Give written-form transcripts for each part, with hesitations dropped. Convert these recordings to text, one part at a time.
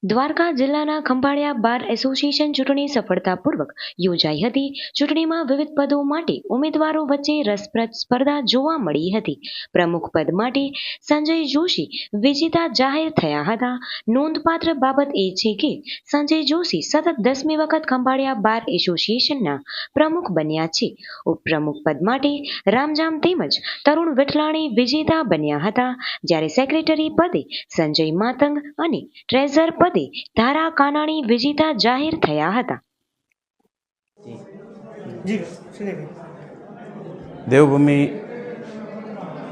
દ્વારકા જિલ્લાના Khambhalia bar association ચૂંટણી સફળતાપૂર્વક યોજાઈ હતી. ચૂંટણીમાં વિવિધ પદો માટે ઉમેદવારો વચ્ચે રસપ્રદ સ્પર્ધા જોવા મળી હતી. પ્રમુખ પદ માટે સંજય જોશી વિજેતા જાહેર થયા હતા. નોંધપાત્ર બાબત એ છે કે સંજય જોશી સતત 10મી વખત ખંભાળિયા બાર એસોસિએશનના પ્રમુખ બન્યા છે. ઉપપ્રમુખ પદ માટે રામજામ તેમજ તરુણ વિઠલાણી વિજેતા બન્યા હતા, જ્યારે સેક્રેટરી પદે સંજય માતંગ અને ટ્રેઝર પદે ધારા કાનાણી વિજેતા જાહેર થયા હતા. દેવભૂમિ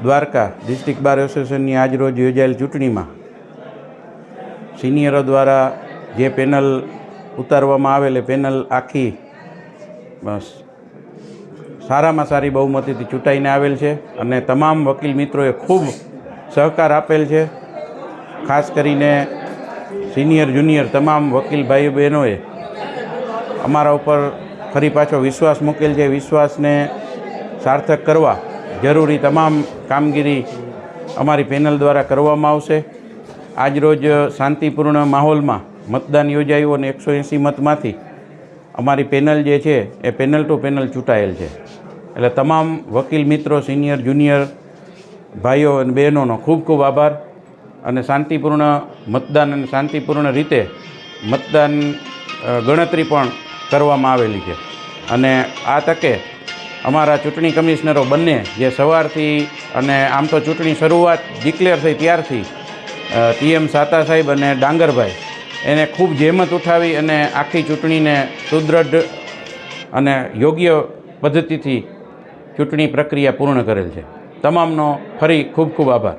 દ્વારકા ડિસ્ટ્રિક્ટ બાર એસોસિએશનની આજરોજ યોજાયેલ ચૂંટણીમાં સિનિયરો દ્વારા જે પેનલ ઉતારવામાં આવેલ એ પેનલ આખી સારામાં સારી બહુમતીથી ચૂંટાઈને આવેલ છે અને તમામ વકીલ મિત્રોએ ખૂબ સહકાર આપેલ છે. ખાસ કરીને સિનિયર જુનિયર તમામ વકીલ ભાઈઓ બહેનોએ અમારા ઉપર ફરી પાછો વિશ્વાસ મૂકેલ છે. વિશ્વાસને સાર્થક કરવા જરૂરી તમામ કામગીરી અમારી પેનલ દ્વારા કરવામાં આવશે. આજરોજ શાંતિપૂર્ણ માહોલમાં મતદાન યોજાયું અને 180 મતમાંથી અમારી પેનલ જે છે એ પેનલ ટુ પેનલ ચૂંટાયેલ છે. એટલે તમામ વકીલ મિત્રો, સિનિયર જુનિયર ભાઈઓ અને બહેનોનો ખૂબ ખૂબ આભાર. અને શાંતિપૂર્ણ મતદાન અને શાંતિપૂર્ણ રીતે મતદાન ગણતરી પણ કરવામાં આવેલી છે. અને આ તકે અમારા ચૂંટણી કમિશનરો બંને જે સવારથી અને આમ તો ચૂંટણી શરૂઆત ડિક્લેર થઈ ત્યારથી TM સાતા સાહેબ અને ડાંગરભાઈ એને ખૂબ જહેમત ઉઠાવી અને આખી ચૂંટણીને સુદૃઢ અને યોગ્ય પદ્ધતિથી ચૂંટણી પ્રક્રિયા પૂર્ણ કરેલ છે. તમામનો ફરી ખૂબ ખૂબ આભાર.